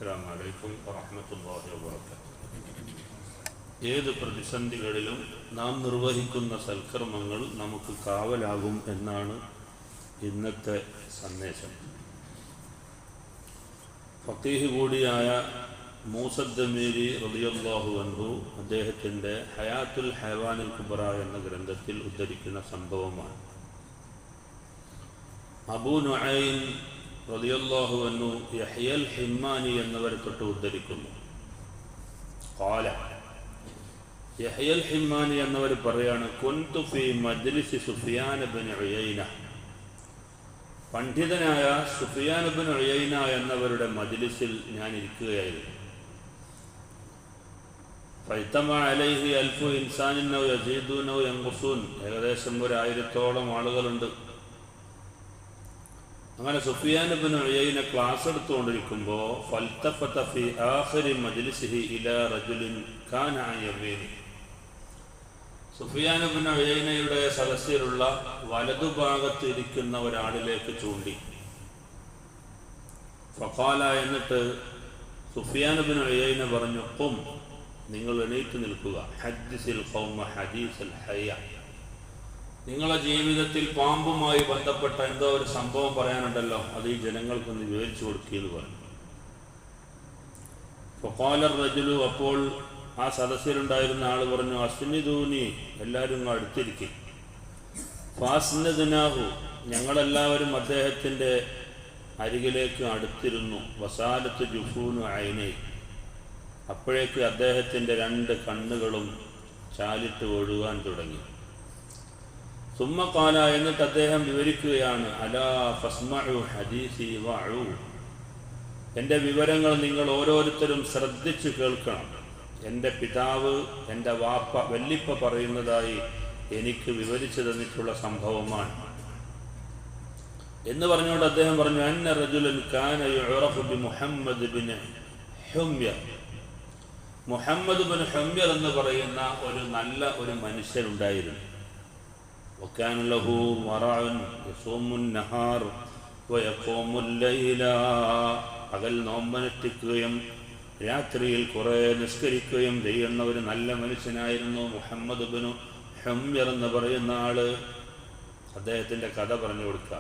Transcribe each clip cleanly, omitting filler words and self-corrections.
അസ്സലാമു അലൈക്കും വറഹ്മത്തുള്ളാഹി വബറകാതുഹു. ഏത് പ്രതിസന്ധികളിലും നാം നിർവഹിക്കുന്ന സൽക്കർമ്മങ്ങൾ നമുക്ക് കാവലാകും എന്നാണ് ഇന്നത്തെ സന്ദേശം. ഫഖീഹ് കൂടിയായ മൂസദ്ദമീരി റളിയല്ലാഹു അൻഹു അദ്ദേഹത്തിൻ്റെ ഹയാത്തുൽ ഹയവാനിൽ കുബ്ര എന്ന ഗ്രന്ഥത്തിൽ ഉദ്ധരിക്കുന്ന സംഭവമാണ്. അബൂ നുഐം റളിയല്ലാഹു അൻഹു യഹ്യൽ ഹിമ്മാനി എന്നവരെ തൊട്ട് ഉദ്ധരിക്കുന്നു. ഖാല, യഹ്യൽ ഹിമ്മാനി എന്നവർ പറയാണ്, കുൻതു ഫീ മജ്ലിസി സുഫിയാൻ ഇബ്നു ഉയൈന, പണ്ഡിതനായ സുഫിയാൻ ഇബ്നു ഉയൈന എന്നവരുടെ മജ്ലിസിൽ ഞാൻ ഇരിക്കുകയായിരുന്നു. ഫൈതമഅ അലൈഹി അൽഫു ഇൻസാനിൻ ഔ യസീദൂന ഔ യൻഖുസൂൻ, ഏകദേശം 1000-ഓളം ആളുകളുണ്ട്. അങ്ങനെ സുഫിയാൻ ഇബ്നു ഉയൈന ക്ലാസ് എടുത്തുകൊണ്ടിരിക്കുമ്പോൾ ഫൽതഫത ഫീ ആഖിരി മജ്ലിസിഹി ഇലാ റജുലിൻ കാന അൻ യമീനി, സുഫിയാൻ ഇബ്നു ഉയൈനയുടെ സദസ്സിലുള്ള വലതുഭാഗത്ത് ഇരിക്കുന്ന ഒരാളിലേക്ക് ചൂണ്ടി. ഫഖാല, എന്നിട്ട് സുഫിയാൻ ഇബ്നു ഉയൈന പറഞ്ഞു, ഖും, നിങ്ങൾ എണീറ്റ് നിൽക്കുക, ഹദ്ദിസിൽ ഖൗമ ഹദീസൽ ഹയ്യ, നിങ്ങളുടെ ജീവിതത്തിൽ പാമ്പുമായി ബന്ധപ്പെട്ട എന്തോ ഒരു സംഭവം പറയാനുണ്ടല്ലോ, അത് ഈ ജനങ്ങൾക്കൊന്ന് വിവരിച്ചു കൊടുക്കിയെന്ന് പറഞ്ഞു. ഫഖാല റജുലു, അപ്പോൾ ആ സദസ്സിലുണ്ടായിരുന്ന ആൾ പറഞ്ഞു, അസ്നിദൂനി, എല്ലാവരും അടുത്തിരിക്കും. ഫാസ്നദ്നാഹു, ഞങ്ങളെല്ലാവരും അദ്ദേഹത്തിൻ്റെ അരികിലേക്ക് അടുത്തിരുന്നു. വസാലത്ത് ജുഫൂനു ഐനൈ, അപ്പോഴേക്ക് അദ്ദേഹത്തിൻ്റെ 2 കണ്ണുകളും ചാലിട്ട് ഒഴുകാൻ തുടങ്ങി. സുമ്മ ഖാല, എന്നിട്ട് അദ്ദേഹം വിവരിക്കുകയാണ്, അലാ ഫസ്മഉ ഹദീസി വഅൂ, എൻ്റെ വിവരങ്ങൾ നിങ്ങൾ ഓരോരുത്തരും ശ്രദ്ധിച്ചു കേൾക്കണം. എൻ്റെ പിതാവ്, എൻ്റെ വാപ്പ, വല്ലിപ്പ പറയുന്നതായി എനിക്ക് വിവരിച്ചു തന്നിട്ടുള്ള സംഭവമാണ് എന്ന് പറഞ്ഞുകൊണ്ട് അദ്ദേഹം പറഞ്ഞു, അന്ന റജുലൻ കാന യുഅറഫു ബി Muhammad bin Humayr, Muhammad bin Humayr എന്ന് പറയുന്ന ഒരു മനുഷ്യനുണ്ടായിരുന്നു. وكان له ورع يصوم النهار ويقوم الليل, പകൽ നോമ്പനുഷ്ഠിക്കുകയും രാത്രിയിൽ കുറേ നിസ്കരിക്കുകയും ചെയ്യുന്ന ഒരു നല്ല മനുഷ്യനായിരുന്നു മുഹമ്മദ് ബിൻ ഹുംയർ എന്ന് പറയുന്ന ആള്. അദ്ദേഹത്തിൻ്റെ കഥ പറഞ്ഞു കൊടുക്കുക.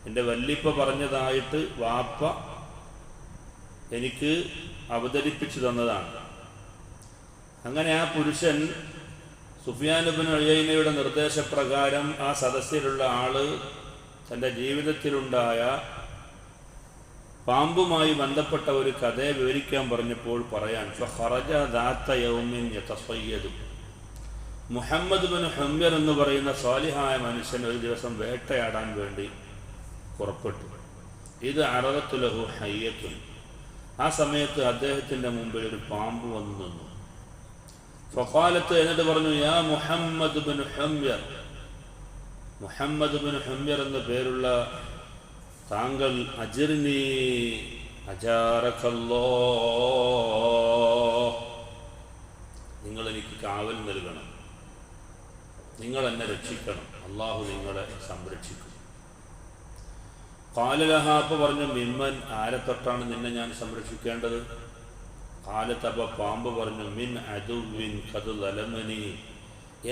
എൻ്റെ വല്ലിപ്പ പറഞ്ഞതായിട്ട് വാപ്പ എനിക്ക് അവതരിപ്പിച്ചു തന്നതാണ്. അങ്ങനെ ആ പുരുഷൻ സുഫിയാൻ ഇബ്നു ഉയൈനയുടെ നിർദ്ദേശപ്രകാരം ആ സദസ്സിലുള്ള ആള് തൻ്റെ ജീവിതത്തിലുണ്ടായ പാമ്പുമായി ബന്ധപ്പെട്ട ഒരു കഥയെ വിവരിക്കാൻ പറഞ്ഞപ്പോൾ പറയാൻ, ഫഖറജ ദാത്ത യൗമിൻ യതസയ്യദു, മുഹമ്മദ് ബിൻ ഹുംയർ എന്ന് പറയുന്ന സാലിഹായ മനുഷ്യൻ ഒരു ദിവസം വേട്ടയാടാൻ വേണ്ടി പുറപ്പെട്ടു. ഇത് അറദത്തു ലഹു ഹയ്യത്തുൻ, ആ സമയത്ത് അദ്ദേഹത്തിൻ്റെ മുമ്പിൽ ഒരു പാമ്പ് വന്നു നിന്നു. ഫഖാലത്ത്, എന്നിട്ട് പറഞ്ഞു, യാ Muhammad bin Humayr, Muhammad bin ഹുംയർ എന്ന പേരുള്ള താങ്കൾ, അജിർനി അജാറകല്ലാഹ്, നിങ്ങൾ എനിക്ക് കാവൽ നൽകണം, നിങ്ങൾ എന്നെ രക്ഷിക്കണം, അള്ളാഹു നിങ്ങളെ സംരക്ഷിക്കും. ഖാല ലഹാ, അപ്പോൾ പറഞ്ഞു, മിമ്മൻ, ആരെ തൊട്ടാണ് നിന്നെ ഞാൻ സംരക്ഷിക്കേണ്ടത്? ഖാലത്ത്, പാമ്പ് പറഞ്ഞു, മിൻ അദുവിൻ ഖദ് ലലമനി,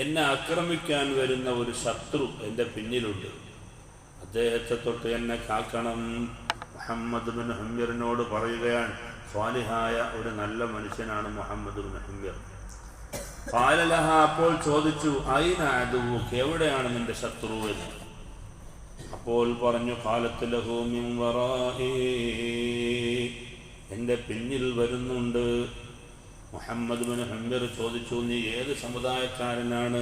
എന്നെ ആക്രമിക്കാൻ വരുന്ന ഒരു ശത്രു എൻ്റെ പിന്നിലുണ്ട്, അദ്ദേഹത്തെ തൊട്ട് എന്നെ കാക്കണം. മുഹമ്മദ് ബിൻ ഹുംയറിനോട് പറയുകയാണ്, സ്വാലിഹായ ഒരു നല്ല മനുഷ്യനാണ് മുഹമ്മദ് ബിൻ ഹുംയർ. ഖാല ലഹാ, അപ്പോൾ ചോദിച്ചു, ഐന അദുവുക, എവിടെയാണ് നിന്റെ ശത്രു എന്ന്. അപ്പോൾ പറഞ്ഞു, ഖാലത്ത് ലഹു മിൻ വറാഇ, എൻ്റെ പിന്നിൽ വരുന്നുണ്ട്. മുഹമ്മദ് ബിൻ ഹുംയർ ചോദിച്ചു, നീ ഏത് സമുദായക്കാരനാണ്?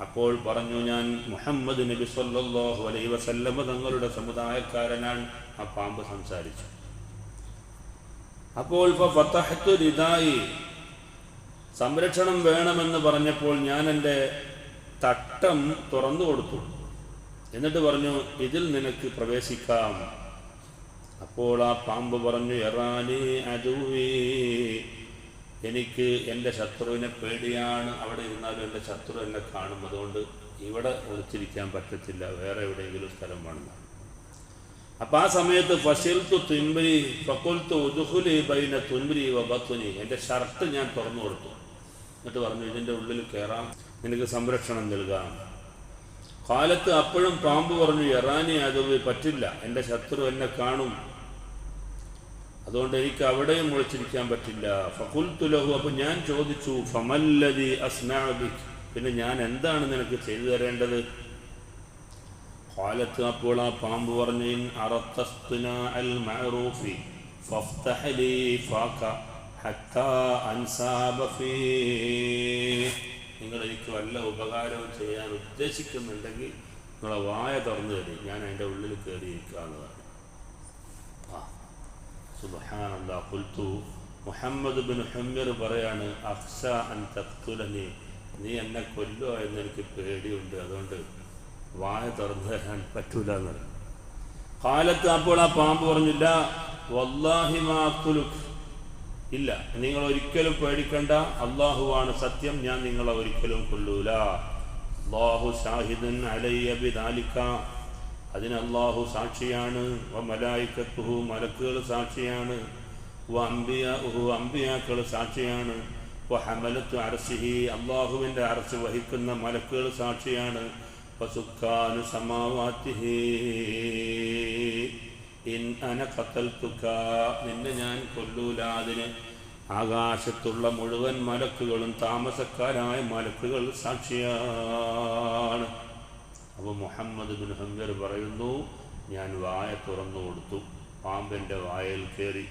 അപ്പോൾ പറഞ്ഞു, ഞാൻ മുഹമ്മദ് നബി സല്ലല്ലാഹു അലൈഹി വസല്ലമ തങ്ങളുടെ സമുദായക്കാരനാണ്. ആ പാമ്പ് സംസാരിച്ചു. അപ്പോൾ ഫതഹ്തു റിദായി, സംരക്ഷണം വേണമെന്ന് പറഞ്ഞപ്പോൾ ഞാൻ എൻ്റെ തട്ടം തുറന്നു കൊടുത്തു. എന്നിട്ട് പറഞ്ഞു, ഇതിൽ നിനക്ക് പ്രവേശിക്കാം. അപ്പോൾ ആ പാമ്പ് പറഞ്ഞു, യറാനി അദുവി, എനിക്ക് എൻ്റെ ശത്രുവിനെ പേടിയാണ്, അവിടെ ഇരുന്നാലും എൻ്റെ ശത്രു എന്നെ കാണും, അതുകൊണ്ട് ഇവിടെ ഒളിച്ചിരിക്കാൻ പറ്റത്തില്ല, വേറെ എവിടെയെങ്കിലും സ്ഥലം വേണം. അപ്പം ആ സമയത്ത് ഫശിൽത്തു തുൻബരി ഫഖുൽത്തു ഉദ്ഖുലി ബൈന തുൻബരി വ ബത്നി, എൻ്റെ ഷർട്ട് ഞാൻ തുറന്നു കൊടുത്തു. എന്നിട്ട് പറഞ്ഞു, ഇതിൻ്റെ ഉള്ളിൽ കയറാം, നിനക്ക് സംരക്ഷണം നൽകാം. കാലത്ത് അപ്പോഴും പാമ്പ് പറഞ്ഞു, യറാനി അത് പറ്റില്ല, എൻ്റെ ശത്രു എന്നെ കാണും, അതുകൊണ്ട് എനിക്ക് അവിടെയും ഒളിച്ചിരിക്കാൻ പറ്റില്ല. ഫഖുൽതു ലഹു, അപ്പം ഞാൻ ചോദിച്ചു, ഫമല്ലദി അസ്നഉ ബിക്, പിന്നെ ഞാൻ എന്താണ് നിനക്ക് ചെയ്തു തരേണ്ടത്? ഖാലത്ത്, അപ്പോൾ ആ പാമ്പ് പറഞ്ഞു, ഇൻ അറദ്ത ഇസ്തിനാഅൽ മഅറൂഫി ഫഫ്തഹ് ലീ ഫാക ഹത്താ അൻസാബ ഫീ, നിങ്ങൾ എനിക്ക് വല്ല ഉപകാരവും ചെയ്യാൻ ഉദ്ദേശിക്കുന്നുണ്ടെങ്കിൽ നിങ്ങളെ വായ തുറന്നു തരും, ഞാൻ അതിൻ്റെ ഉള്ളിൽ കയറിയിരിക്കാവുന്നതാണ്. സുബ്ഹാനല്ലാഹ്. ഖുൽതു, മുഹമ്മദ് ബിൻ ഹുംയർ പറയാണ്, അഖ്ശ അൻ തഖ്തുലനി, നീ എന്നെ കൊല്ലുക എന്നെനിക്ക് പേടിയുണ്ട്, അതുകൊണ്ട് വായ തുറന്നു തരാൻ പറ്റൂല എന്ന് പറഞ്ഞു. കാലത്ത് അപ്പോൾ ആ പാമ്പ് പറഞ്ഞില്ല, വല്ലാഹി മാ അഖ്തുലുക്, ഇല്ല, നിങ്ങൾ ഒരിക്കലും പേടിക്കണ്ട, അള്ളാഹുവാണ് സത്യം, ഞാൻ നിങ്ങളെ ഒരിക്കലും കൊല്ലൂല. അല്ലാഹു ഷാഹിദുൻ അലയ്യ ബിദാലിക, അതിന് അള്ളാഹു സാക്ഷിയാണ്. വ മലായികത്തുഹു, മലക്കുകൾ സാക്ഷിയാണ്. വ അംബിയാഉഹു, അംബിയാക്കൾ സാക്ഷിയാണ്. വ ഹമലത്തു അർശിഹി, അള്ളാഹുവിൻ്റെ അർശ് വഹിക്കുന്ന മലക്കുകൾ സാക്ഷിയാണ്. വ സുക്കാനു സമാവാതിഹി ഇൻ അന ഖതൽതുക, നിന്നെ ഞാൻ കൊല്ലൂല, അതിന് ആകാശത്തുള്ള മുഴുവൻ മലക്കുകളും താമസക്കാരായ മലക്കുകൾ സാക്ഷിയാണ്. അപ്പോൾ മുഹമ്മദ് ബിൻ ഹുംയർ പറയുന്നു, ഞാൻ വായ തുറന്നു കൊടുത്തു, പാമ്പിൻ്റെ വായയിൽ കയറി.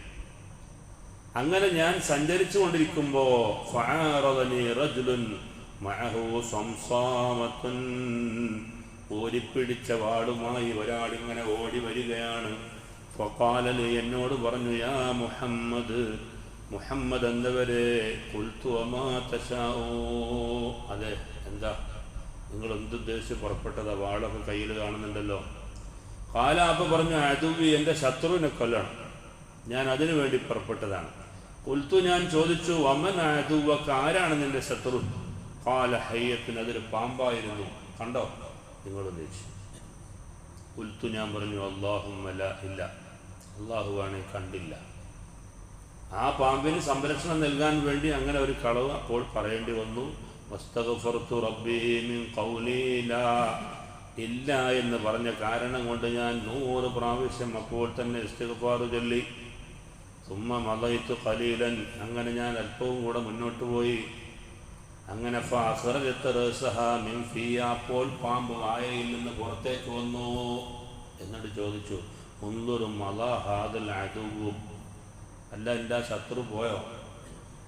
അങ്ങനെ ഞാൻ സഞ്ചരിച്ചു കൊണ്ടിരിക്കുമ്പോൾ ഫഅറദനി റജുലുൻ മഅഹു സംസാമത്തുൻ, ഓടിപ്പിടിച്ച വാളുമായി ഒരാളിങ്ങനെ ഓടി വരികയാണ്. ഫഖാല ലി, എന്നോട് പറഞ്ഞു, യാ മുഹമ്മദ്, മുഹമ്മദ് എന്നവരെ. ഖുൽതു വമാ തശാഉ, അതെ, എന്താ നിങ്ങൾ എന്തുദ്ദേശിച്ച് പുറപ്പെട്ടതാ? വാളൊക്കെ കയ്യിൽ കാണുന്നുണ്ടല്ലോ. ഖാല, അപ്പോൾ പറഞ്ഞു, അദുവി, എൻ്റെ ശത്രുവിനെ കൊല്ലണം, ഞാൻ അതിനു വേണ്ടി പുറപ്പെട്ടതാണ്. ഖുൽതു, ഞാൻ ചോദിച്ചു, വമൻ അദുവക, ആരാണ് നിന്റെ ശത്രു? ഖാല ഹയ്യത്തുൻ, അതൊരു പാമ്പായിരുന്നു, കണ്ടോ നിങ്ങളൊന്ന് ചോദിച്ചു. ഖുൽതു, ഞാൻ പറഞ്ഞു, അല്ലാഹുമ്മ ലാ, ഇല്ല, അള്ളാഹുവാണ്, കണ്ടില്ല. ആ പാമ്പിന് സംരക്ഷണം നൽകാൻ വേണ്ടി അങ്ങനെ ഒരു കളവ് അപ്പോൾ പറയേണ്ടി വന്നു. വസ്തഗ്ഫർതു റബ്ബി മിൻ ഖൗലി ലാ, ഇല്ല എന്ന് പറഞ്ഞ കാരണം കൊണ്ട് ഞാൻ 100 പ്രാവശ്യം അപ്പോൾ തന്നെ ഇസ്തിഗ്ഫാർ ചൊല്ലി. സുമ്മ മളൈതു ഖലീലൻ, അങ്ങനെ ഞാൻ അല്പവും കൂടെ മുന്നോട്ട് പോയി. അങ്ങനെ ഫഅഖറജത റസഹ മിൻ ഫീ, അപ്പോൾ പാമ്പ് വായയിൽ നിന്ന് പുറത്തേക്ക് വന്നു. എന്നിട്ട് ചോദിച്ചു, ഉൻദുറു മളാ ഹാദൽ അദുവു, അല്ല, എൻ്റെ ശത്രു പോയോ?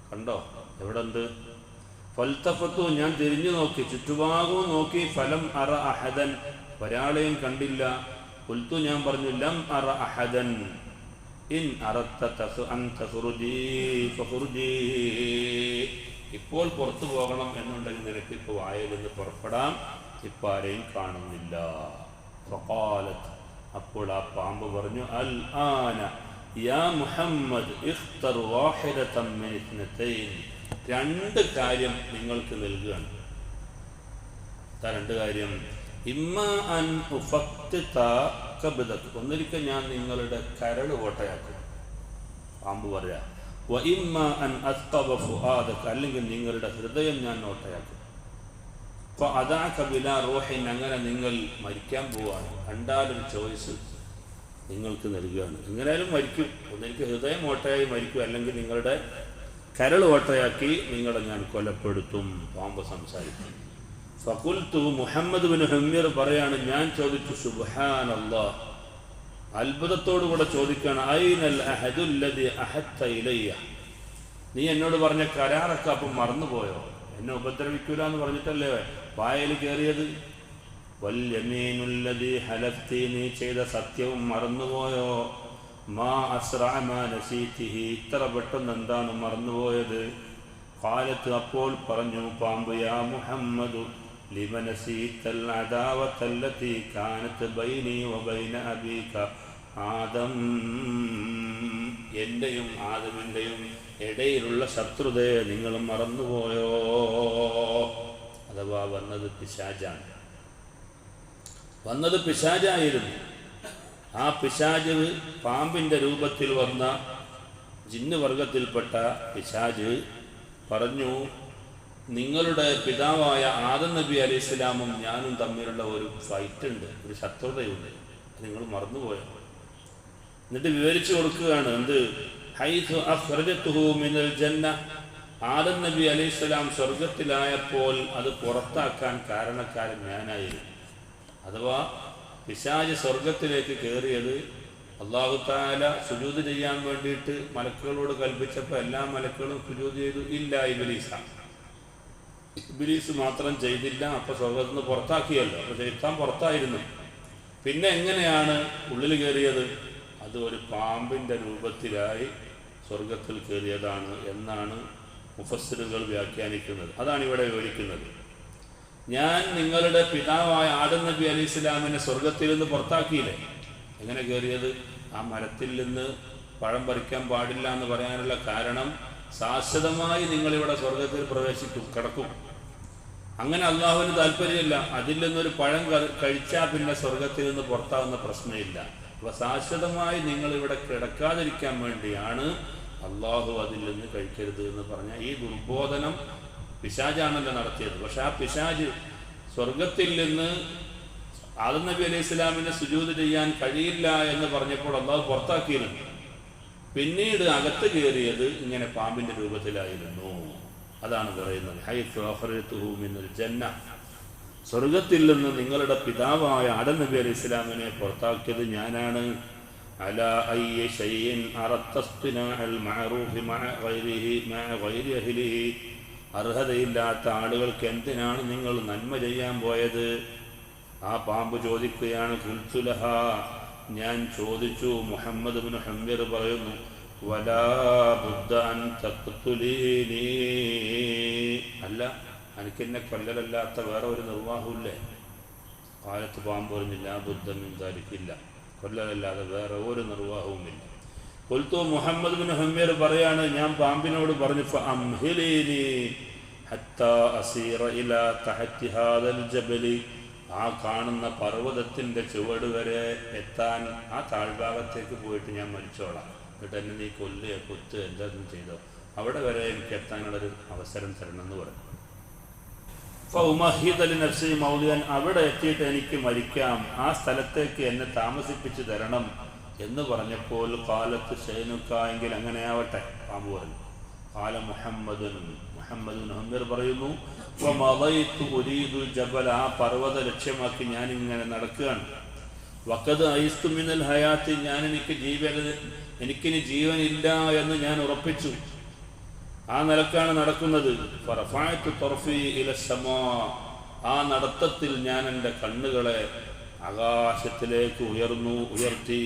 കണ്ടോ, എവിടെ ഉണ്ട്? ഫൽതഫത്തു, ഞാൻ തിരിഞ്ഞു നോക്കി, ചുറ്റുഭാഗവും നോക്കി. ഫലം അറ അഹദൻ, ഒരാളെയും കണ്ടില്ല. ഖുൽതു, ഞാൻ പറഞ്ഞു, ലം അറ അഹദൻ, ഇൻ അറദ്ത അൻ തഖ്റുജി ഫഖ്റുജി, ഇപ്പോൾ പുറത്തു പോകണം എന്നുണ്ടെങ്കിൽ നിനക്ക് ഇപ്പോൾ വായയിൽ നിന്ന് പുറപ്പെടാം, ഇപ്പോൾ ആരെയും കാണുന്നില്ല. ഫഖാലത്ത്, അപ്പോൾ ആ പാമ്പ് പറഞ്ഞു, അൽ ആന യാ മുഹമ്മദ് ഇഖ്തർ വാഹിദതൻ മിൻ ഇത്നതൈൻ, 2 കാര്യം നിങ്ങൾക്ക് നൽകുകയാണ്. രണ്ട് കാര്യം, ഇമ്മ അൻ ഉഫഖ്തിത കബ്ദക, ഒന്നിരിക്കൽ ഞാൻ നിങ്ങളുടെ കരൾ ഓട്ടയാക്കും, പാമ്പ് പറയാ. വ ഇമ്മ അൻ അസ്ഖബ ഫുആദക, അല്ലെങ്കിൽ നിങ്ങളുടെ ഹൃദയം ഞാൻ ഓട്ടയാക്കും. ഫഅദഅക ബിലാ റൂഹിൻ, അങ്ങനെ നിങ്ങൾ മരിക്കാൻ പോവാണ്. രണ്ടാലൊരു ചോയ്സ് നിങ്ങൾക്ക് നൽകുകയാണ്. എങ്ങനെയായാലും മരിക്കും, ഒന്നെനിക്ക് ഹൃദയം ഓട്ടയായി മരിക്കും, അല്ലെങ്കിൽ നിങ്ങളുടെ കരൾ ഓട്ടയാക്കി നിങ്ങളെ ഞാൻ കൊലപ്പെടുത്തും. പാമ്പ് സംസാരിക്കും. ഫഖുൽതു, മുഹമ്മദ് ബിൻ ഹുംയർ പറയാണ്, ഞാൻ ചോദിച്ചു, സുബ്ഹാനല്ലാഹ്, അത്ഭുതത്തോടുകൂടെ ചോദിക്കുകയാണ്, ഐനൽ അഹദുല്ലദി അഹത്ത ഇലയ്യ, നീ എന്നോട് പറഞ്ഞ കരാറൊക്കെ അപ്പം മറന്നുപോയോ? എന്നെ ഉപദ്രവിക്കൂല എന്ന് പറഞ്ഞിട്ടല്ലേ വായയിൽ കയറിയത്? വൽ യമീനുല്ലദി ഹലഫ്തി, നീ ചെയ്ത സത്യവും മറന്നുപോയോ? മാ അസ്റഅ മാ നസീതിഹി, ഇത്ര പെട്ടെന്ന് എന്താണ് മറന്നുപോയത്? ഖാലത്ത്, അപ്പോൾ പറഞ്ഞു പാമ്പ്, യാ മുഹമ്മദു ലിമ നസീതൽ അദാവത്തല്ലതി കാനത് ബൈനി വബൈന അബീക ആദം, എൻ്റെയും ആദമിൻ്റെയും ഇടയിലുള്ള ശത്രുതയെ നിങ്ങൾ മറന്നുപോയോ? അഥവാ വന്നത് പിശാചാണ്, വന്നത് പിശാചായിരുന്നു. ആ പിശാച് പാമ്പിൻ്റെ രൂപത്തിൽ വന്ന ജിന്ന് വർഗത്തിൽപ്പെട്ട പിശാച് പറഞ്ഞു, നിങ്ങളുടെ പിതാവായ ആദം നബി അലൈഹി സ്വലാമും ഞാനും തമ്മിലുള്ള ഒരു ഫൈറ്റ് ഉണ്ട്, ഒരു ശത്രുതയുണ്ട്, നിങ്ങൾ മറന്നുപോയോ? എന്നിട്ട് വിവരിച്ചു കൊടുക്കുകയാണ്. എന്ത്? ഹൈസു അഖ്റജതുഹു മിനൽ ജന്ന, ആദം നബി അലൈഹി സ്വലാം സ്വർഗത്തിലായപ്പോൾ അത് പുറത്താക്കാൻ കാരണക്കാരൻ ഞാനായിരുന്നു. അഥവാ പിശാച് സ്വർഗത്തിലേക്ക് കയറിയത് അല്ലാഹു തആല സുജൂദ് ചെയ്യാൻ വേണ്ടിയിട്ട് മലക്കുകളോട് കൽപ്പിച്ചപ്പോൾ എല്ലാ മലക്കുകളും സുജൂദ് ചെയ്തു. ഇല്ല ഇബ്ലീസ് മാത്രം ചെയ്തില്ല. അപ്പോൾ സ്വർഗത്തിൽ നിന്ന് പുറത്താക്കിയല്ലോ. അപ്പോൾ ശൈത്താൻ പുറത്തായിരുന്നു. പിന്നെ എങ്ങനെയാണ് ഉള്ളിൽ കയറിയത്? അത് ഒരു പാമ്പിൻ്റെ രൂപത്തിലായി സ്വർഗത്തിൽ കയറിയതാണ് എന്നാണ് മുഫസ്സിറുകൾ വ്യാഖ്യാനിക്കുന്നത്. അതാണ് ഇവിടെ വിവരിക്കുന്നത്. ഞാൻ നിങ്ങളുടെ പിതാവായ ആദം നബി അലൈഹി സ്വലാമിനെ സ്വർഗത്തിൽ നിന്ന് പുറത്താക്കിയില്ലേ? എങ്ങനെ കയറിയത്? ആ മരത്തിൽ നിന്ന് പഴം പറിക്കാൻ പാടില്ല എന്ന് പറയാനുള്ള കാരണം ശാശ്വതമായി നിങ്ങളിവിടെ സ്വർഗത്തിൽ കിടക്കും. അങ്ങനെ അള്ളാഹുവിന് താല്പര്യമില്ല. അതിൽ നിന്നൊരു പഴം കഴിച്ചാൽ പിന്നെ സ്വർഗത്തിൽ നിന്ന് പുറത്താവുന്ന പ്രശ്നമില്ല. അപ്പോൾ ശാശ്വതമായി നിങ്ങളിവിടെ കിടക്കാതിരിക്കാൻ വേണ്ടിയാണ് അള്ളാഹു അതിൽ നിന്ന് കഴിക്കരുത് എന്ന് പറഞ്ഞ ഈ ദുർബോധനം പിശാചാണല്ലോ നടത്തിയത്. പക്ഷെ ആ പിശാച് സ്വർഗത്തിൽ നിന്ന് ആദം നബി അലൈഹി സ്വലാമിനെ സുജൂദ് ചെയ്യാൻ കഴിയില്ല എന്ന് പറഞ്ഞപ്പോൾ അള്ളാഹു പുറത്താക്കിയിരുന്നു. പിന്നീട് അകത്ത് കയറിയത് ഇങ്ങനെ പാമ്പിന്റെ രൂപത്തിലായിരുന്നു. അതാണ് പറയുന്നത്, ഹൈസു അഖ്റജതുഹു മിനൽ ജന്ന, സ്വർഗത്തിൽ നിന്ന് നിങ്ങളുടെ പിതാവായ ആദം നബി അലൈഹി സ്വലാമിനെ പുറത്താക്കിയത് ഞാനാണ്. അലാ അയ്യ ശൈഇൻ അറത്തസ്തിനാഅൽ മഅറൂഫി മഅ ഗൈരിഹി മഅ ഗൈരി അഹ്ലിഹി, അർഹതയില്ലാത്ത ആളുകൾക്ക് എന്തിനാണ് നിങ്ങൾ നന്മ ചെയ്യാൻ പോയത്? ആ പാമ്പ് ചോദിക്കുകയാണ്. ഖുൽതുലഹ, ഞാൻ ചോദിച്ചു. മുഹമ്മദ് ഇബ്നു ഹംബിർ പറയുന്നു, വലാ ബുദ്ദ അൻ തഖ്തുലീനി, അല്ല എനിക്കെന്നെ കൊല്ലലല്ലാത്ത വേറെ ഒരു നിർവാഹമില്ലേ? കാലത്ത് പാമ്പ് പറഞ്ഞില്ല, ബുദ്ധ മിൻ ദാലിക്കില്ല, കൊല്ലലല്ലാതെ വേറെ ഒരു നിർവാഹവുമില്ല. ഖുൽതു, മുഹമ്മദ് ഇബ്നു ഹംബിർ പറയാണ്, ഞാൻ പാമ്പിനോട് പറഞ്ഞു, ഫഅംഹിലീനി ഹത്താ അസീറ ഇലാ തഹത്തി ഹാദൽ ജബലി, ആ കാണുന്ന പർവ്വതത്തിൻ്റെ ചുവട് വരെ എത്താൻ ആ താഴ്ഭാഗത്തേക്ക് പോയിട്ട് ഞാൻ മരിച്ചോളാം. എന്നിട്ട് എന്നെ നീ കൊല്ലുക കൊത്ത് എന്തായാലും ചെയ്തോ, അവിടെ വരെ എനിക്ക് എത്താനുള്ളൊരു അവസരം തരണം എന്ന് പറഞ്ഞു. ഫൗമഹിദ് നഫ്സി മൗലിയൻ, അവിടെ എത്തിയിട്ട് എനിക്ക് മരിക്കാം, ആ സ്ഥലത്തേക്ക് എന്നെ താമസിപ്പിച്ച് തരണം എന്ന് പറഞ്ഞപ്പോൾ കാലത്ത് ഷൈനുക്ക, എങ്കിൽ അങ്ങനെ ആവട്ടെ, പാമ്പ് പറഞ്ഞു. കാല മുഹമ്മദ് ഹംബിർ പറയുന്നു, ആ പർവ്വത ലക്ഷ്യമാക്കി ഞാനിങ്ങനെ നടക്കുകയാണ്. വഖദ് ഐസ്തു മിനൽ ഹയാത്തി, എനിക്കിനി ജീവനില്ല എന്ന് ഞാൻ ഉറപ്പിച്ചു. ആ നിലക്കാണ് നടക്കുന്നത്. ഫറഫഅതു തർഫി ഇല സമാ, ആ നടത്തത്തിൽ ഞാൻ എൻ്റെ കണ്ണുകളെ ആകാശത്തിലേക്ക് ഉയർത്തി.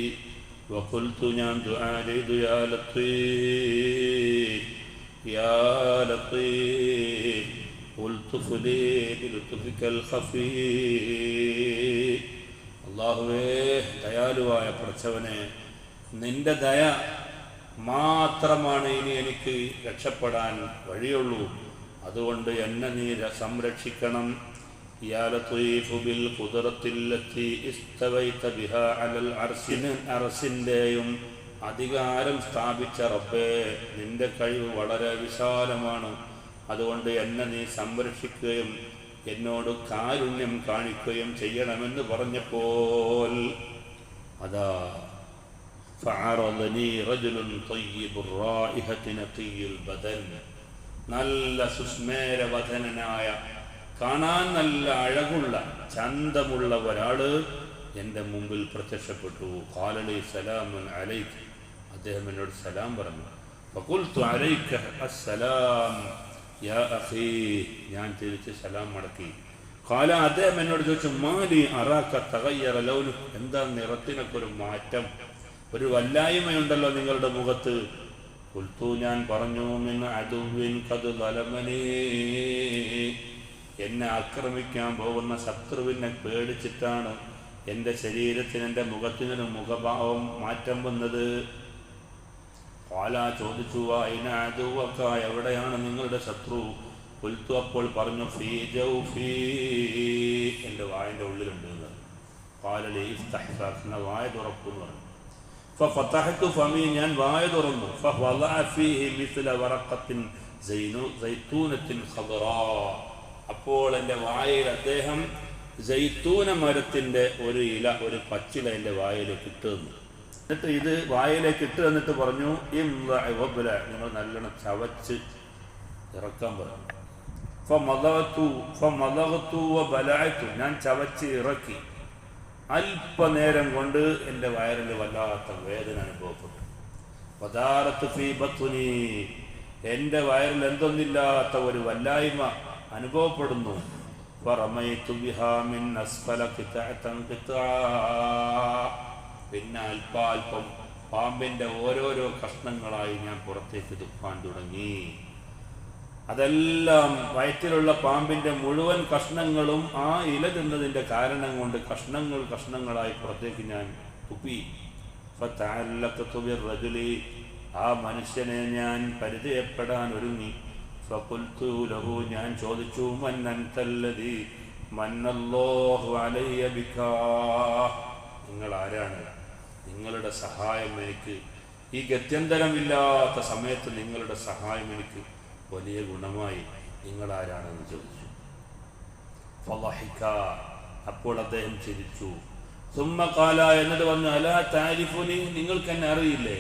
വഖുൽതു, ഞാൻ ദുആ ചെയ്തു, യാ ലത്തീഫ് യാ ലത്തീഫ് ഉൽതുഫ് ലീ ബിലുത്ഫിക്കൽ ഖഫീ, അല്ലാഹുവേ ദയാലുവായ പടച്ചവനെ, നിന്റെ ദയ മാത്രമാണ് ഇനി എനിക്ക് രക്ഷപ്പെടാൻ വഴിയുള്ളൂ, അതുകൊണ്ട് എന്നെ നീ സംരക്ഷിക്കണം. യാ ലത്തീഫു ബിൽ ഖുദ്റത്തില്ലത്തി ഇസ്തവൈത ബിഹാ അലൽ അർശിൻ്റെയും അധികാരം സ്ഥാപിച്ച റബ്ബേ, നിന്റെ കഴിവ് വളരെ വിശാലമാണ്, അതുകൊണ്ട് എന്നെ നീ സംരക്ഷിക്കുകയും എന്നോട് കാരുണ്യം കാണിക്കുകയും ചെയ്യണമെന്ന് പറഞ്ഞപ്പോൾ അതാ ഫഅറദനി റജുലുൻ തയ്യിബുർ റായിഹത്തി നഖിയ്യുൽ ബദൻ, നല്ല സുസ്മേരവദനനായ, കാണാൻ നല്ല അഴകുള്ള ചന്തമുള്ള ഒരാള് എൻ്റെ മുമ്പിൽ പ്രത്യക്ഷപ്പെട്ടു. ഖാലലി സലാമുൻ അലൈക, അദ്ദേഹം എന്നോട് സലാം പറഞ്ഞു. ഫഖുൽതു അലൈക അസ്സലാം യാ അഖീ, ഞാൻ തിരിച്ച് സലാം മടക്കി. ഖാല, അദ്ദേഹം എന്നോട് ചോദിച്ചു, മാലി അറാക തഗയ്യറ ലൗനു, എന്താ നിറത്തിനൊക്കെ ഒരു മാറ്റം, ഒരു വല്ലായ്മയുണ്ടല്ലോ നിങ്ങളുടെ മുഖത്ത്. ഖുൽതു, ഞാൻ പറഞ്ഞു, മിൻ അദുവിൻ ഖദ് ളലമനീ, എന്നെ ആക്രമിക്കാൻ പോകുന്ന ശത്രുവിനെ പേടിച്ചിട്ടാണ് എൻ്റെ ശരീരത്തിന്, എൻ്റെ മുഖത്തിനൊരു മുഖഭാവം മാറ്റം വന്നത്. ഖാല, ചോദിച്ചു, അയ്ന അദുവക, എവിടെയാണ് നിങ്ങളുടെ ശത്രു? ഖുൽതു, അപ്പോൾ പറഞ്ഞു, ഫീ ജൗഫീ, എൻ്റെ വായൻ്റെ ഉള്ളിലുണ്ട്. ഫഖാല ലി ഇഫ്തഹ് ഫാ വായ തുറക്കുന്നു പറഞ്ഞു. ഫഫതഹ്തു ഫമി ഞാൻ വായ തുറന്നു. ഫവളഅ ഫീഹി മിസ്ല വറഖത്തിൻ സൈതൂനത്തിൻ ഖദറാ അപ്പോൾ എൻ്റെ വായയിൽ അദ്ദേഹം സൈത്തൂന മരത്തിൻ്റെ ഒരു ഇല ഒരു പച്ചില എൻ്റെ വായയിലേക്ക് ഇട്ടു തന്നു. എന്നിട്ട് ഇത് വായയിലേക്ക് ഇട്ട് തന്നിട്ട് പറഞ്ഞു നിങ്ങൾ നല്ലോണം ചവച്ച് ഇറക്കാൻ പറഞ്ഞു. ഞാൻ ചവച്ച് ഇറക്കി. അല്പനേരം കൊണ്ട് എൻ്റെ വയറിൽ വല്ലാത്ത വേദന അനുഭവപ്പെട്ടു. വദാറത്ത് ഫീ ബത്നി എൻ്റെ വയറിൽ എന്തൊന്നില്ലാത്ത ഒരു വല്ലായ്മ അനുഭവപ്പെടുന്നു. പിന്നെ അല്പാൽപ്പം പാമ്പിൻ്റെ ഓരോരോ കഷ്ണങ്ങളായി ഞാൻ പുറത്തേക്ക് തുപ്പാൻ തുടങ്ങി. അതെല്ലാം വയറ്റിലുള്ള പാമ്പിൻ്റെ മുഴുവൻ കഷ്ണങ്ങളും ആ ഇല തിന്നതിൻ്റെ കാരണം കൊണ്ട് കഷ്ണങ്ങളായി പുറത്തേക്ക് ഞാൻ തുപ്പി. ഫതഅല്ലഖതു ബിർറജുലി ആ മനുഷ്യനെ ഞാൻ പരിചയപ്പെടാൻ ഒരുങ്ങി. ഫഖുൽതു ലഹു ഞാൻ ചോദിച്ചു മൻ അൻതല്ലദി മന്നല്ലാഹു അലയ്യ ബികാ നിങ്ങൾ ആരാണ്? നിങ്ങളുടെ സഹായം എനിക്ക് ഈ ഗത്യന്തരമില്ലാത്ത സമയത്ത് നിങ്ങളുടെ സഹായം എനിക്ക് വലിയ ഗുണമായി. നിങ്ങൾ ആരാണെന്ന് ചോദിച്ചു. ഫളഹിക അപ്പോൾ അദ്ദേഹം ചിരിച്ചു. സുമ്മ ഖാല എന്നിട്ട് പറഞ്ഞു അലാ തഅരിഫുനി നിങ്ങൾക്ക് എന്നെ അറിയില്ലേ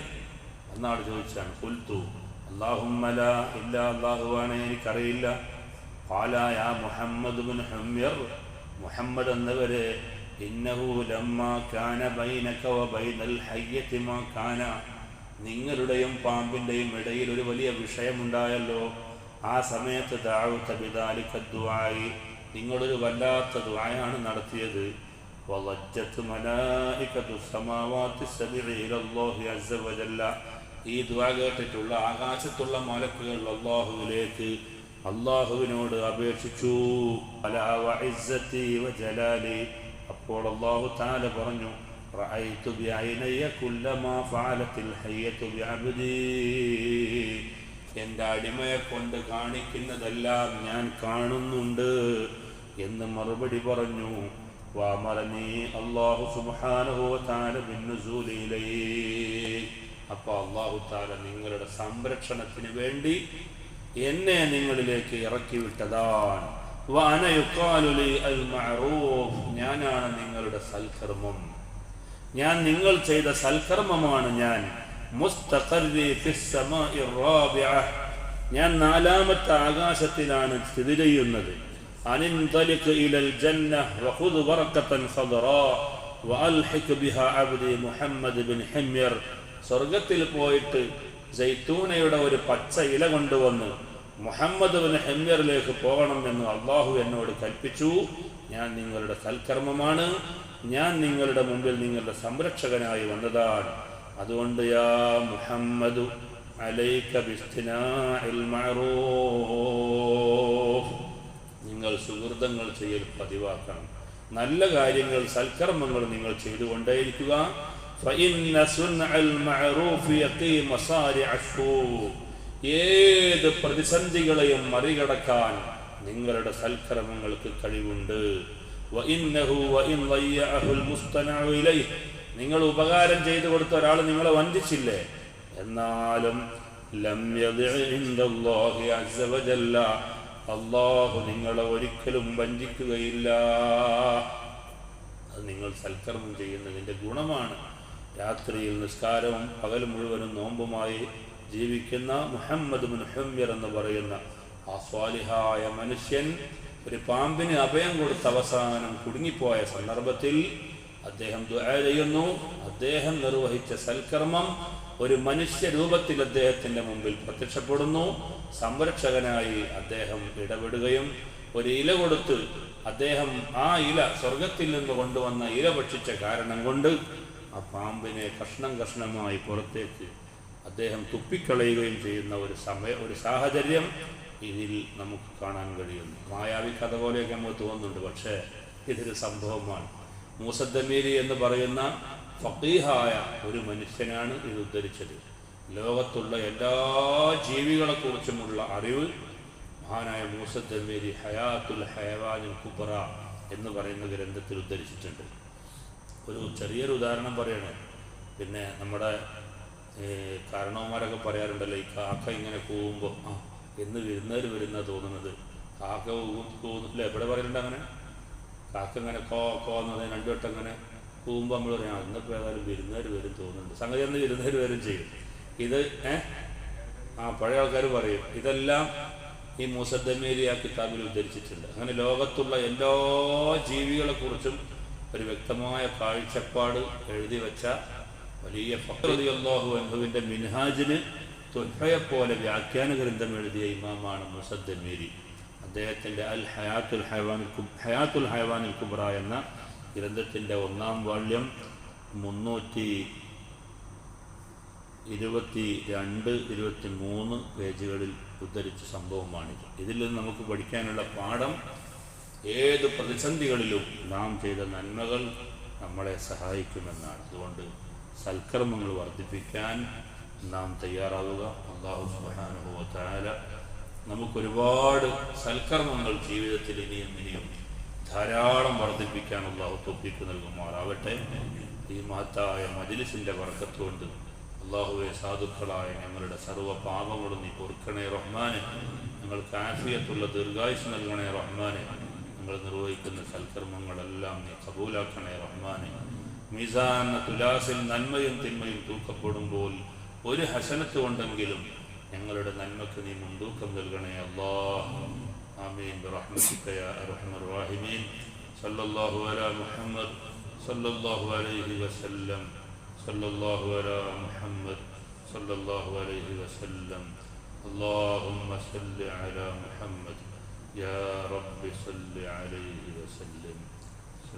എന്നാണ് ചോദിച്ചാണ്. ഖുൽതു അല്ലാഹുമ്മ ലാ ഇല്ല അല്ലാഹുവാണ് എനിക്കറിയില്ല. ഖാല യാ മുഹമ്മദ് ഇബ്നു ഹുംയർ മുഹമ്മദ് എന്നവരെ ഇന്നഹു ലമ്മാ കാന ബൈനക വ ബൈനൽ ഹയ്യതി മാ കാന നിങ്ങളുടെയും പാമ്പിൻ്റെയും ഇടയിൽ ഒരു വലിയ വിഷയമുണ്ടായല്ലോ. ആ സമയത്ത് ദഅവത ബിദാലിക ദുആഇ നിങ്ങളൊരു വല്ലാത്ത ദുആയാണ് നടത്തിയത്. വളജ്ജത് മലായികതു സമാവാതി സബഇ ഇലല്ലാഹി അസ്സ വജല്ല ഈ ദുആ കേട്ടിട്ടുള്ള ആകാശത്തുള്ള മലക്കുകൾ അല്ലാഹുവിലേക്ക് അല്ലാഹുവിനോട് അപേക്ഷിച്ചു. അലാ വഇസ്സതി വജലാലി അപ്പോൾ അല്ലാഹു തആല പറഞ്ഞു റഅയ്തു ബിഐനയ കുല്ലമാ ഫഅലത്തിൽ ഹയ്യതു ബിഅബ്ദി എൻ്റെ അടിമയെ കൊണ്ട് കാണിക്കുന്നതെല്ലാം ഞാൻ കാണുന്നുണ്ട് എന്ന് മറുപടി പറഞ്ഞു. വഅമറനി അല്ലാഹു സുബ്ഹാനഹു വ തആല ബിന്നുസൂലി ഇലൈഹി അപ്പോൾ അല്ലാഹു തആല നിങ്ങളുടെ സംരക്ഷണത്തിന് വേണ്ടി എന്നെ നിങ്ങളിലേക്ക് ഇറക്കി വിട്ടതാണ്. വഅന യുഖാലു ലി അൽ മഅറൂഫ് ഞാനാണ് നിങ്ങളുടെ സൽക്കർമ്മം. ഞാൻ നിങ്ങൾ ചെയ്ത സൽക്കർമ്മമാണ് ഞാൻ. മുസ്തഖർരി ഫിസ് സമാഇ റാബിഅ ഞാൻ നാലാമത്തെ ആകാശത്തിലാണ് സ്ഥിതി ചെയ്യുന്നത്. അനിൻതലിക് ഇലൽ ജന്ന വഖുദ് വറഖതൻ ഖദറാ വഅൽഹിക് ബിഹാ അബ്ദി മുഹമ്മദ് ബിൻ ഹുംയർ സ്വർഗ്ഗത്തിൽ പോയിട്ട് സൈത്തൂനയുടെ ഒരു പച്ച ഇല കൊണ്ടുവന്ന് മുഹമ്മദ് ബിൻ ഹുംയറിലേക്ക് പോകണമെന്ന് അല്ലാഹു എന്നോട് കൽപ്പിച്ചു. ഞാൻ നിങ്ങളുടെ സൽക്കർമ്മമാണ്. ഞാൻ നിങ്ങളുടെ മുമ്പിൽ നിങ്ങളുടെ സംരക്ഷകനായി വന്നതാണ്. അതുകൊണ്ട് യാ മുഹമ്മദു അലൈക ബിസ്തിനാഇൽ മഅറൂഫ് നിങ്ങൾ സുഹൃതങ്ങൾ ചെയ്യൽ പതിവാക്കണം. നല്ല കാര്യങ്ങൾ സൽക്കർമ്മങ്ങൾ നിങ്ങൾ ചെയ്തുകൊണ്ടേയിരിക്കുക. ഫഇന്ന സുൻഅൽ മഅറൂഫ് യഖീ മസാരിഅ അശ്ശൂർ ഏത് പ്രതിസന്ധികളെയും മറികടക്കാൻ നിങ്ങളുടെ സൽക്കർമ്മങ്ങൾക്ക് കഴിവുണ്ട്. നിങ്ങൾ ഉപകാരം ചെയ്തു കൊടുത്ത ഒരാൾ നിങ്ങളെ വഞ്ചിച്ചില്ലേ എന്നാലും അല്ലാഹു നിങ്ങളെ ഒരിക്കലും വഞ്ചിക്കുകയില്ല. അത് നിങ്ങൾ സൽക്കർമ്മം ചെയ്യുന്നതിൻ്റെ ഗുണമാണ്. രാത്രിയിൽ നിസ്കാരവും പകൽ മുഴുവനും നോമ്പുമായി ജീവിക്കുന്ന മുഹമ്മദ് ബിൻ ഹുംയർ എന്ന് പറയുന്ന ആ സ്വാലിഹായ മനുഷ്യൻ ഒരു പാമ്പിന് അഭയം കൊടുത്ത അവസാനം കുടുങ്ങിപ്പോയ സന്ദർഭത്തിൽ അദ്ദേഹം ദുആ ചെയ്യുന്നു. അദ്ദേഹം നിർവഹിച്ച സൽക്കർമ്മം ഒരു മനുഷ്യ രൂപത്തിൽ അദ്ദേഹത്തിൻ്റെ മുമ്പിൽ പ്രത്യക്ഷപ്പെടുന്നു. സംരക്ഷകനായി അദ്ദേഹം ഇടപെടുകയും ഒരു ഇല കൊടുത്ത് അദ്ദേഹം ആ ഇല സ്വർഗത്തിൽ നിന്ന് കൊണ്ടുവന്ന ഇല ഭക്ഷിച്ച കാരണം കൊണ്ട് ആ പാമ്പിനെ കഷ്ണമായി പുറത്തേക്ക് അദ്ദേഹം തുപ്പിക്കളയുകയും ചെയ്യുന്ന ഒരു സാഹചര്യം ഇതിൽ നമുക്ക് കാണാൻ കഴിയുന്നു. മായാവി കഥ പോലെയൊക്കെ നമുക്ക് തോന്നുന്നുണ്ട്, പക്ഷേ ഇതൊരു സംഭവമാണ്. മൂസദ്ദമീരി എന്ന് പറയുന്ന ഫഖീഹായ ഒരു മനുഷ്യനാണ് ഇത് ഉദ്ധരിച്ചത്. ലോകത്തുള്ള എല്ലാ ജീവികളെക്കുറിച്ചുമുള്ള അറിവ് മഹാനായ മൂസദ്ദമീരി ഹയാത്തുൽ ഹയവാനിൽ കുബ്ര എന്ന് പറയുന്ന ഗ്രന്ഥത്തിൽ ഉദ്ധരിച്ചിട്ടുണ്ട്. ഒരു ചെറിയൊരു ഉദാഹരണം പറയണേ. പിന്നെ നമ്മുടെ കാരണവന്മാരൊക്കെ പറയാറുണ്ടല്ലോ, ഈ കാക്ക ഇങ്ങനെ കൂവുമ്പോൾ എന്ന് വിരുന്നേർ വരുന്ന തോന്നുന്നത്. കാക്ക കൂവുന്നില്ല, എവിടെ പറയുന്നുണ്ട് അങ്ങനെ? കാക്ക ഇങ്ങനെ കോന്നത് രണ്ടു വട്ടം ഇങ്ങനെ കൂവുമ്പോൾ നമ്മൾ പറയാം ഇന്നിപ്പോൾ ഏതായാലും വിരുന്നേർ വരും തോന്നുന്നുണ്ട്. സംഗതി അന്ന് വിരുന്നേർ വരും ചെയ്യും. ഇത് പഴയ ആൾക്കാർ പറയും. ഇതെല്ലാം ഈ മുസദ്ദമേരി ആ കിതാബിൽ ഉദ്ധരിച്ചിട്ടുണ്ട്. അങ്ങനെ ലോകത്തുള്ള എല്ലാ ജീവികളെക്കുറിച്ചും ഒരു വ്യക്തമായ കാഴ്ചപ്പാട് എഴുതി വെച്ച വലിയ ഫഖ്ർ റളിയല്ലാഹു അൻഹുവിൻ്റെ മിൻഹാജിന് തുഹ്ഫയെപ്പോലെ വ്യാഖ്യാന ഗ്രന്ഥം എഴുതിയ ഇമാമാണ് മുസദ്ദമേരി. അദ്ദേഹത്തിൻ്റെ ഹയാത്തുൽ ഹയവാനിൽ കുബ്ര എന്ന ഗ്രന്ഥത്തിൻ്റെ 1-ാം വാള്യം 322-23 പേജുകളിൽ ഉദ്ധരിച്ച സംഭവമാണിത്. ഇതിൽ നിന്ന് നമുക്ക് പഠിക്കാനുള്ള പാഠം, ഏത് പ്രതിസന്ധികളിലും നാം ചെയ്ത നന്മകൾ നമ്മളെ സഹായിക്കുമെന്നാണ്. അതുകൊണ്ട് സൽക്കർമ്മങ്ങൾ വർദ്ധിപ്പിക്കാൻ നാം തയ്യാറാവുക. അല്ലാഹു സുബ്ഹാനഹു വ തആല നമുക്കൊരുപാട് സൽക്കർമ്മങ്ങൾ ജീവിതത്തിൽ ഇനിയും ധാരാളം വർദ്ധിപ്പിക്കാൻ അല്ലാഹു തൗഫീഖ് നൽകുമാറാവട്ടെ. ഈ മഹത്തായ മജ്ലിസിൻ്റെ ബർക്കത്ത് കൊണ്ട് അല്ലാഹുവേ, സാധുക്കളായ ഞങ്ങളുടെ സർവ്വ പാപങ്ങളും നീ പൊറുക്കണേ റഹ്മാനെ. ഞങ്ങൾക്ക് ആഫിയത്തുള്ള ദീർഘായുസ് നൽകണേ റഹ്മാനെ. ഞങ്ങൾ നിർവഹിക്കുന്ന സൽക്കർമ്മങ്ങളെല്ലാം നീ കബൂലാക്കണേ റഹ്മാനെ. മീസാൻ തുലാസിൽ നന്മയും തിന്മയും തൂക്കപ്പെടുമ്പോൾ ഒരു ഹസനത്ത് കൊണ്ടെങ്കിലും ഞങ്ങളുടെ നന്മക്ക് നീ മുൻതൂക്കം നൽകണേ അല്ലാഹ്. ആമീൻ ബിറഹ്മതിക യാ അർഹമർ റഹീമീൻ. സല്ലല്ലാഹു അലാ മുഹമ്മദ് സല്ലല്ലാഹു അലൈഹി വസല്ലം. സല്ലല്ലാഹു അലാ മുഹമ്മദ് സല്ലല്ലാഹു അലൈഹി വസല്ലം. اللهم صل على محمد يا رب صل عليه وسلم.